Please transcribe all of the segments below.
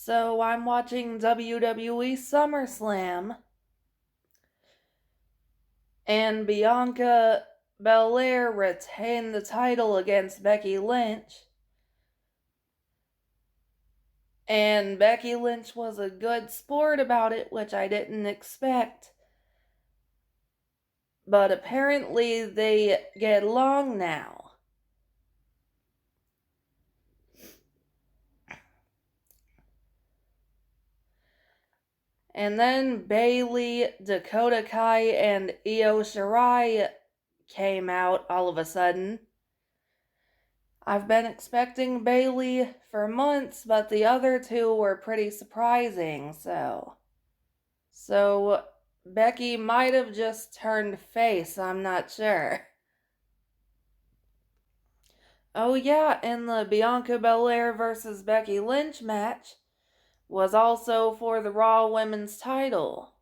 So I'm watching WWE Summerslam, and Bianca Belair retained the title against Becky Lynch. And Becky Lynch was a good sport about it, which I didn't expect. But apparently they get along now. And then Bayley, Dakota Kai, and Io Shirai came out all of a sudden. I've been expecting Bayley for months, but the other two were pretty surprising, So Becky might have just turned face, I'm not sure. Oh yeah, and the Bianca Belair versus Becky Lynch match was also for the Raw Women's title.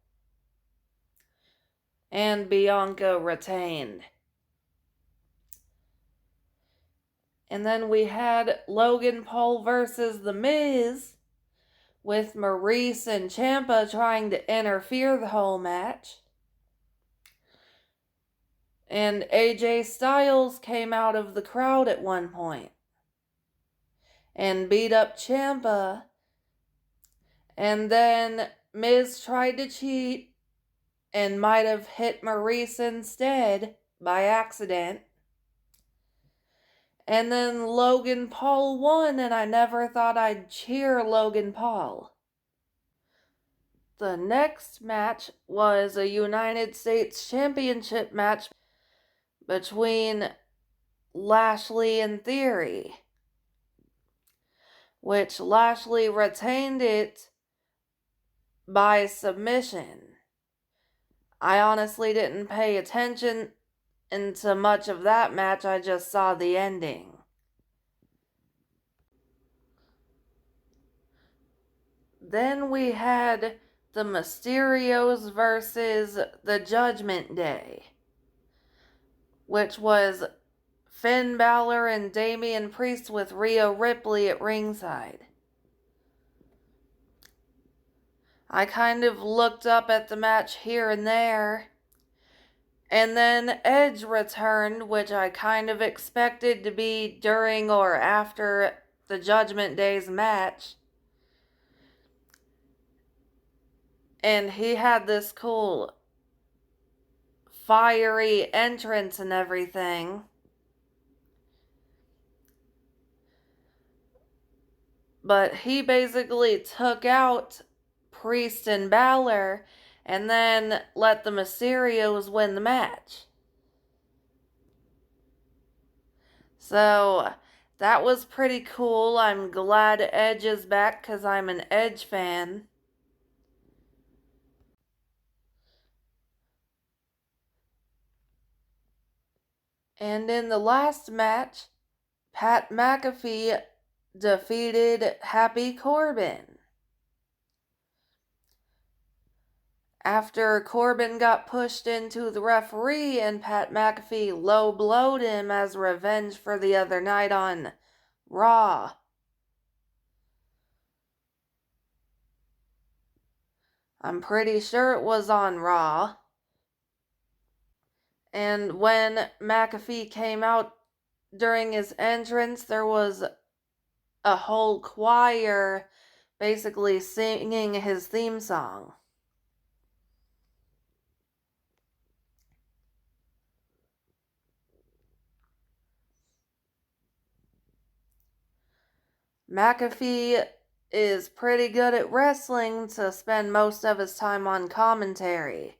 And Bianca retained. And then we had Logan Paul versus The Miz, with Maurice and Ciampa trying to interfere the whole match. And AJ Styles came out of the crowd at one point and beat up Ciampa. And then Miz tried to cheat and might have hit Maurice instead by accident. And then Logan Paul won, and I never thought I'd cheer Logan Paul. The next match was a United States Championship match between Lashley and Theory, which Lashley retained it by submission. I honestly didn't pay attention into much of that match, I just saw the ending. Then we had the Mysterios versus the Judgment Day, which was Finn Balor and Damian Priest with Rhea Ripley at ringside. I kind of looked up at the match here and there, and then Edge returned, which I kind of expected to be during or after the Judgment Day's match. And he had this cool fiery entrance and everything. But he basically took out Priest and Balor and then let the Mysterios win the match. So that was pretty cool. I'm glad Edge is back because I'm an Edge fan. And in the last match, Pat McAfee defeated Happy Corbin. After Corbin got pushed into the referee and Pat McAfee low-blowed him as revenge for the other night on Raw. I'm pretty sure it was on Raw. And when McAfee came out during his entrance, there was a whole choir basically singing his theme song. McAfee is pretty good at wrestling to spend most of his time on commentary.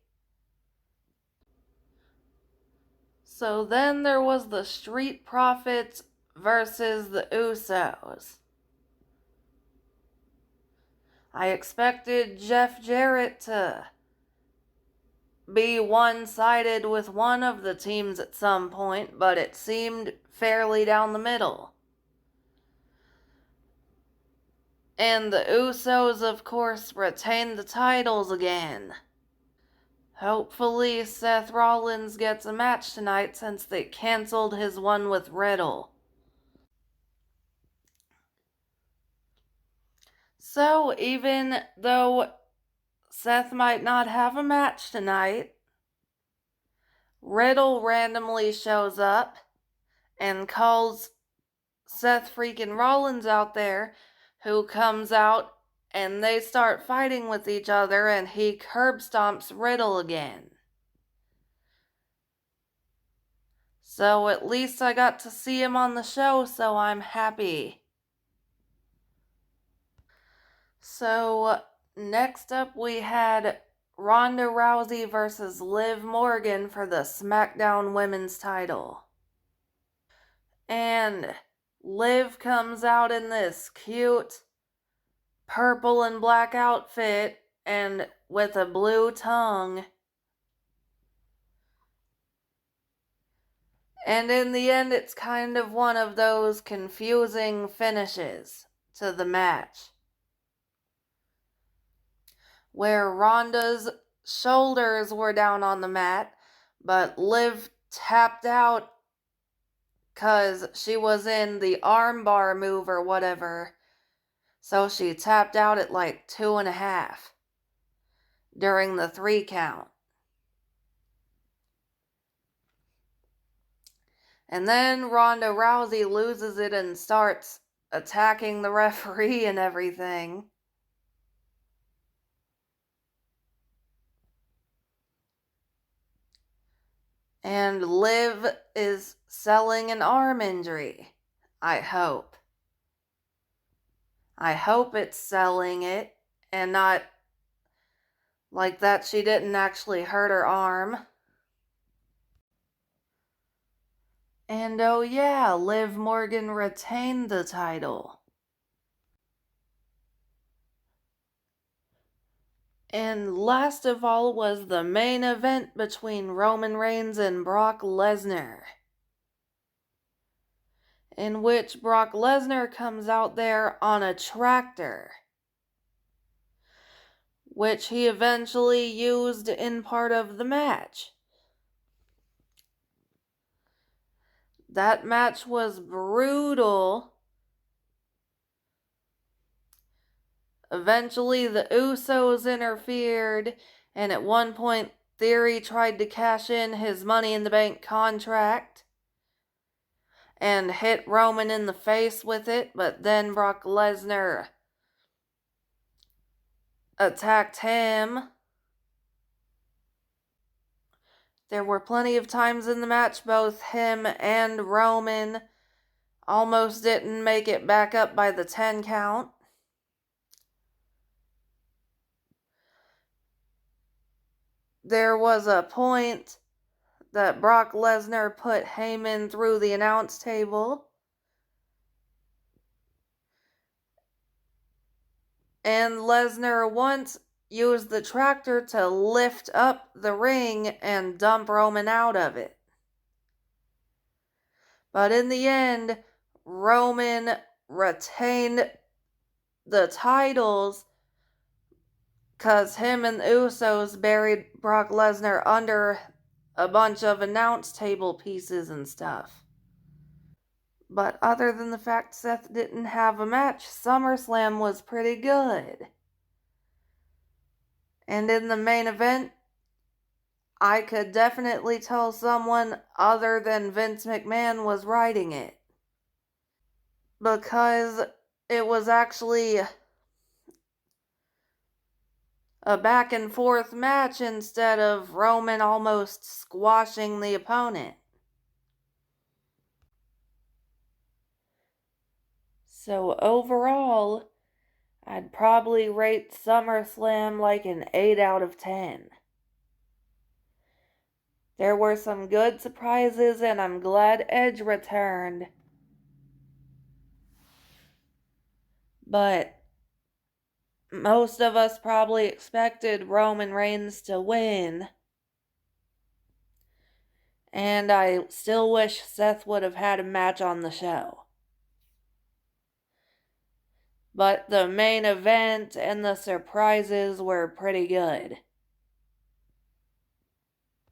So then there was the Street Profits versus the Usos. I expected Jeff Jarrett to be one-sided with one of the teams at some point, but it seemed fairly down the middle. And the Usos, of course, retained the titles again. Hopefully Seth Rollins gets a match tonight since they canceled his one with Riddle. So even though Seth might not have a match tonight, Riddle randomly shows up and calls Seth freaking Rollins out there, who comes out and they start fighting with each other and he curb stomps Riddle again. So at least I got to see him on the show, so I'm happy. So next up we had Ronda Rousey versus Liv Morgan for the SmackDown Women's title. And Liv comes out in this cute purple and black outfit and with a blue tongue. And in the end, it's kind of one of those confusing finishes to the match, where Ronda's shoulders were down on the mat, but Liv tapped out because she was in the armbar move or whatever. So she tapped out at like 2.5 during the 3 count. And then Ronda Rousey loses it and starts attacking the referee and everything. And Liv is selling an arm injury. I hope. I hope it's selling it and not like that she didn't actually hurt her arm. And oh yeah, Liv Morgan retained the title. And last of all was the main event between Roman Reigns and Brock Lesnar, in which Brock Lesnar comes out there on a tractor, which he eventually used in part of the match. That match was brutal. Eventually, the Usos interfered, and at one point, Theory tried to cash in his Money in the Bank contract and hit Roman in the face with it, but then Brock Lesnar attacked him. There were plenty of times in the match both him and Roman almost didn't make it back up by the 10 count. There was a point that Brock Lesnar put Heyman through the announce table. And Lesnar once used the tractor to lift up the ring and dump Roman out of it. But in the end, Roman retained the titles because him and the Usos buried Brock Lesnar under a bunch of announce table pieces and stuff. But other than the fact Seth didn't have a match, SummerSlam was pretty good. And in the main event, I could definitely tell someone other than Vince McMahon was writing it, because it was actually a back and forth match instead of Roman almost squashing the opponent. So overall, I'd probably rate SummerSlam like an 8 out of 10. There were some good surprises, and I'm glad Edge returned. But most of us probably expected Roman Reigns to win. And I still wish Seth would have had a match on the show. But the main event and the surprises were pretty good.